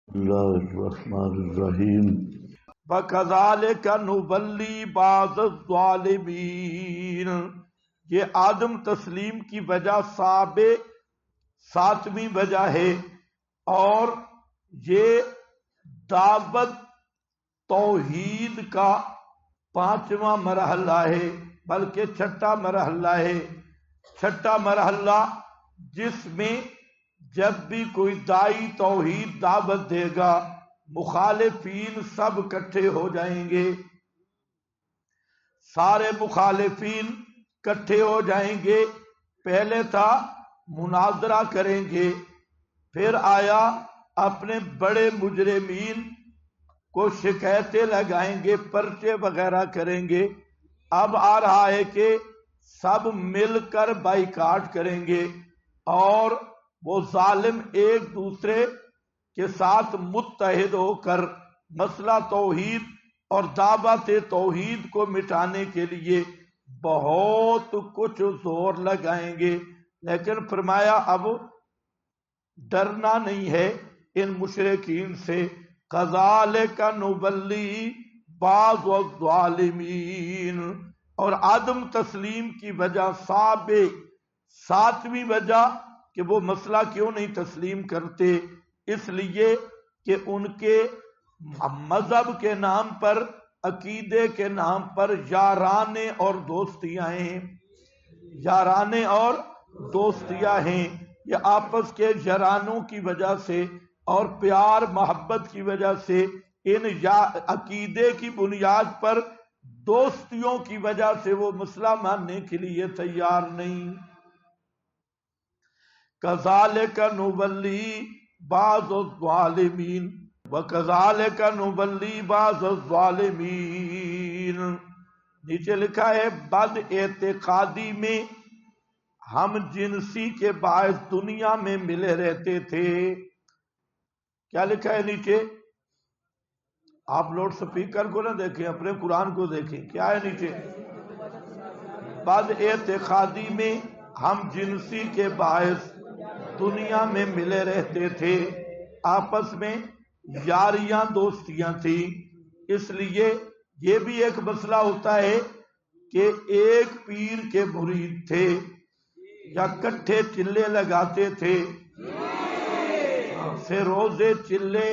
اللہ الرحمن الرحیم وَكَذَلِكَ نُوَلِّي بَعْضَ الظَّالِمِينَ، یہ آدم تسلیم کی وجہ ساتویں وجہ ہے، اور یہ دعوت توحید کا 5واں مرحلہ ہے، بلکہ چھٹا مرحلہ ہے۔ چھٹا مرحلہ جس میں جب بھی کوئی دائی توحید دعوت دے گا مخالفین سب اکٹھے ہو جائیں گے، سارے مخالفین اکٹھے ہو جائیں گے۔ پہلے تھا مناظرہ کریں گے، پھر آیا اپنے بڑے مجرمین کو شکایتیں لگائیں گے، پرچے وغیرہ کریں گے۔ اب آ رہا ہے کہ سب مل کر بائیکاٹ کریں گے، اور وہ ظالم ایک دوسرے کے ساتھ متحد ہو کر مسئلہ توحید اور دعوت توحید کو مٹانے کے لیے بہت کچھ زور لگائیں گے۔ لیکن فرمایا اب ڈرنا نہیں ہے ان مشرکین سے۔ کذالک نولی بعض الظالمین، اور عدم تسلیم کی وجہ ساتویں وجہ کہ وہ مسئلہ کیوں نہیں تسلیم کرتے، اس لیے کہ ان کے مذہب کے نام پر، عقیدے کے نام پر یارانے اور دوستیاں ہیں، یارانے اور دوستیاں ہیں۔ یہ آپس کے یارانوں کی وجہ سے اور پیار محبت کی وجہ سے، ان عقیدے کی بنیاد پر دوستیوں کی وجہ سے وہ مسئلہ ماننے کے لیے تیار نہیں۔ کذالک نولی بعض الظالمین وکذالک نولی بعض الظالمین، نیچے لکھا ہے بد اعتقادی میں ہم جنسی کے باعث دنیا میں ملے رہتے تھے۔ کیا لکھا ہے نیچے؟ آپ لوڈ سپیکر کو نہ دیکھیں، اپنے قرآن کو دیکھیں، کیا ہے نیچے؟ بد اعتقادی میں ہم جنسی کے باعث دنیا میں ملے رہتے تھے، آپس میں یاریاں دوستیاں تھیں۔ اس لیے یہ بھی ایک مسئلہ ہوتا ہے کہ ایک پیر کے مرید تھے یا کٹھے چلے لگاتے تھے، فیروزے چلے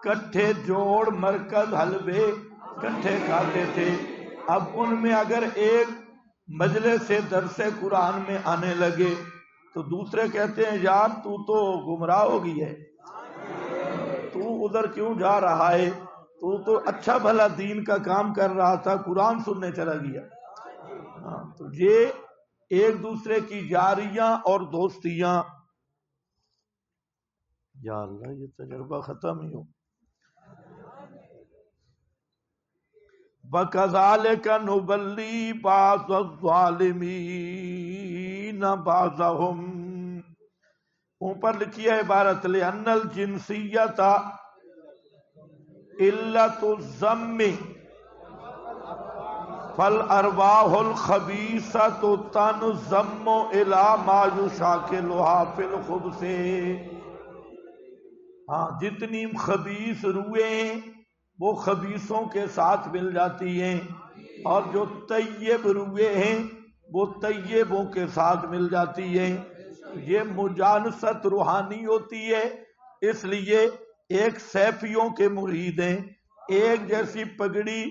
کٹھے جوڑ مرکز حلوے کٹھے کھاتے تھے۔ اب ان میں اگر ایک مجلس سے درس قرآن میں آنے لگے تو دوسرے کہتے ہیں یار تو گمراہ ہو گئی ہے، تو ادھر کیوں جا رہا ہے، تو اچھا بھلا دین کا کام کر رہا تھا، قرآن سننے چلا گیا۔ تو یہ ایک دوسرے کی یاریاں اور دوستیاں، یا اللہ یہ تجربہ ختم ہی ہو۔ وَكَذَلِكَ نُوَلِّي بَعْضَ الظَّالِمِينَ بَعْضَهُمْ، اوپر لکھی ہے عبارت لِأَنَّ الْجِنسِيَّةَ عِلَّةُ الذَّمِّ فَالْأَرْوَاحُ الْخَبِيثَةُ تَنْضَمُّ إِلَى مَا يُشَاكِلُهَا فِي الْخُبْثِ۔ جتنی خبیث روحیں ہیں وہ خبیثوں کے ساتھ مل جاتی ہیں، اور جو طیب روحیں ہیں وہ طیبوں کے ساتھ مل جاتی ہیں۔ یہ مجانست روحانی ہوتی ہے، اس لیے ایک سیفیوں کے مرید ہیں، ایک جیسی پگڑی،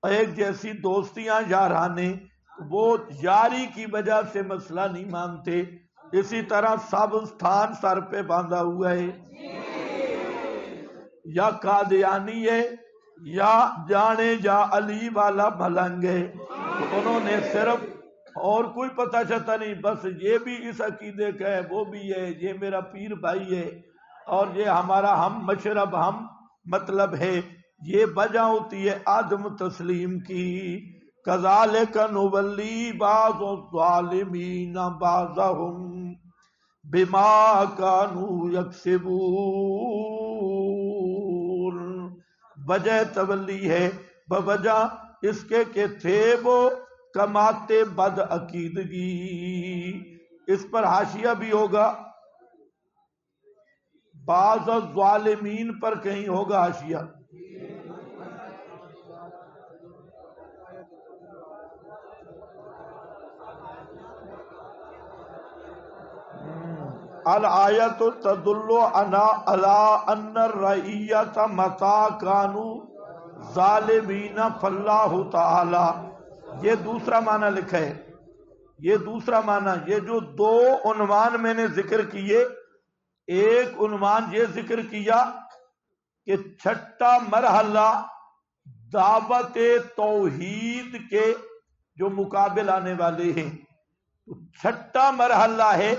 ایک جیسی دوستیاں یارانے، وہ یاری کی وجہ سے مسئلہ نہیں مانتے۔ اسی طرح سب تھان سر پہ باندھا ہوا ہے، یا قادیانی ہے یا جانے یا علی والا ملنگ ہے، انہوں نے صرف اور کوئی پتہ چتا نہیں، بس یہ بھی اس عقیدے کا ہے، وہ بھی ہے، یہ میرا پیر بھائی ہے، اور یہ ہمارا ہم مشرب ہم مطلب ہے۔ یہ وجہ ہوتی ہے عدم تسلیم کی۔ کذالک نولی بعض الظالمین بعضهم بما كانوا یکسبون، وجہ تولی ہے بوجہ اس کے کہ تھے وہ کماتے بد عقیدگی۔ اس پر حاشیہ بھی ہوگا، بعض الظالمین پر کہیں ہوگا حاشیہ. الآیت تدل علی ان الرعیت متی کانوا ظالمین فاللہ تعالی. یہ دوسرا معنی لکھا ہے. یہ دوسرا معنی، یہ جو دو عنوان میں نے ذکر کیے، ایک عنوان یہ ذکر کیا کہ چھٹا مرحلہ دعوت توحید کے جو مقابل آنے والے ہیں، تو چھٹا مرحلہ ہے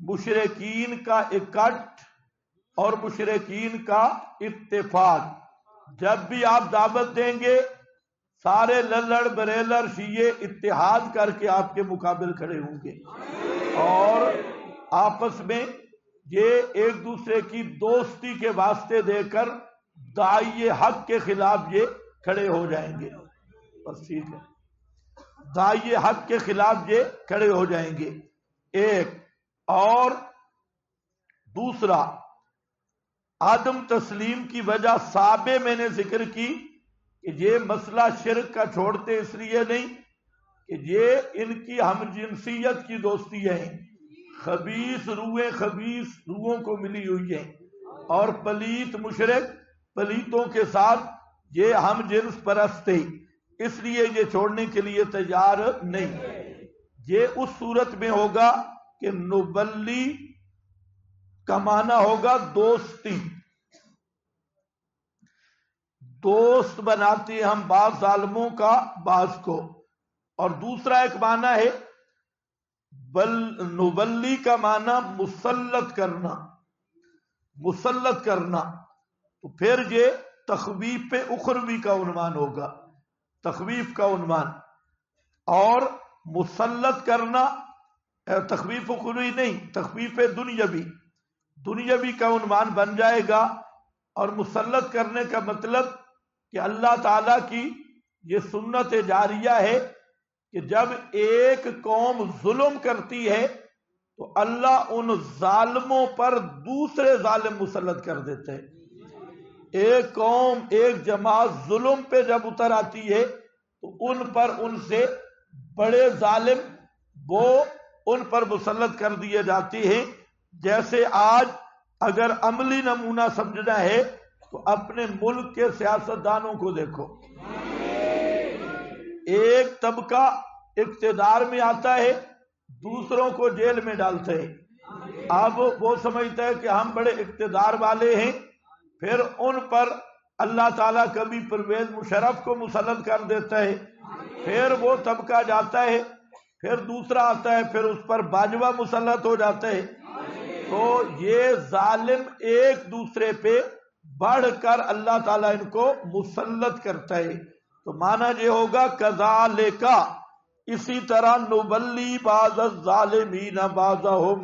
مشرکین کا اکٹھ اور مشرکین کا اتفاق. جب بھی آپ دعوت دیں گے سارے للڑ بریلر شیعہ اتحاد کر کے آپ کے مقابل کھڑے ہوں گے اور آپس میں یہ ایک دوسرے کی دوستی کے واسطے دے کر داعی حق کے خلاف یہ کھڑے ہو جائیں گے. بس ٹھیک ہے، داعی حق کے خلاف یہ کھڑے ہو جائیں گے. ایک اور دوسرا، عدم تسلیم کی وجہ سابع میں نے ذکر کی کہ یہ مسئلہ شرک کا چھوڑتے اس لیے نہیں کہ یہ ان کی ہم جنسیت کی دوستی ہے، خبیث روحیں خبیث روحوں کو ملی ہوئی ہیں، اور پلیت مشرک پلیتوں کے ساتھ یہ ہم جنس پرست ہیں، اس لیے یہ چھوڑنے کے لیے تیار نہیں. یہ اس صورت میں ہوگا کہ نبلی کا معنی ہوگا دوستی، دوست بناتے ہیں ہم بعض ظالموں کا بعض کو. اور دوسرا ایک معنی ہے نبلی کا معنی مسلط کرنا، مسلط کرنا. تو پھر یہ تخویف اخروی کا عنوان ہوگا، تخویف کا عنوان. اور مسلط کرنا تخویف اخروی نہیں، تخویف دنیاوی، دنیاوی کا عنوان بن جائے گا. اور مسلط کرنے کا مطلب کہ اللہ تعالیٰ کی یہ سنت جاریہ ہے کہ جب ایک قوم ظلم کرتی ہے تو اللہ ان ظالموں پر دوسرے ظالم مسلط کر دیتے ہیں. ایک قوم ایک جماعت ظلم پہ جب اتر آتی ہے تو ان پر ان سے بڑے ظالم وہ ان پر مسلط کر دیے جاتے ہیں. جیسے آج اگر عملی نمونہ سمجھنا ہے تو اپنے ملک کے سیاستدانوں کو دیکھو. ایک طبقہ اقتدار میں آتا ہے، دوسروں کو جیل میں ڈالتے ہیں. اب وہ سمجھتا ہے کہ ہم بڑے اقتدار والے ہیں، پھر ان پر اللہ تعالیٰ کبھی پرویز مشرف کو مسلط کر دیتا ہے، پھر وہ طبقہ جاتا ہے، پھر دوسرا آتا ہے، پھر اس پر باجوہ مسلط ہو جاتا ہے. تو یہ ظالم ایک دوسرے پہ بڑھ کر اللہ تعالیٰ ان کو مسلط کرتا ہے. تو معنی یہ ہوگا کذالک، اسی طرح نبلی بعض الظالمین بعضهم،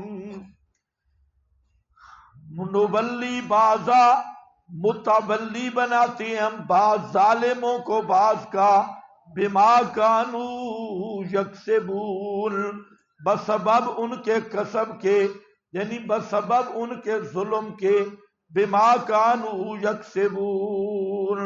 نبلی بعضا متولی بناتے ہیں ہم بعض ظالموں کو بعض کا، بما کانوا یکسبون، بسبب ان کے کسب کے، یعنی بسبب ان کے ظلم کے، بما کانوا یکسبون،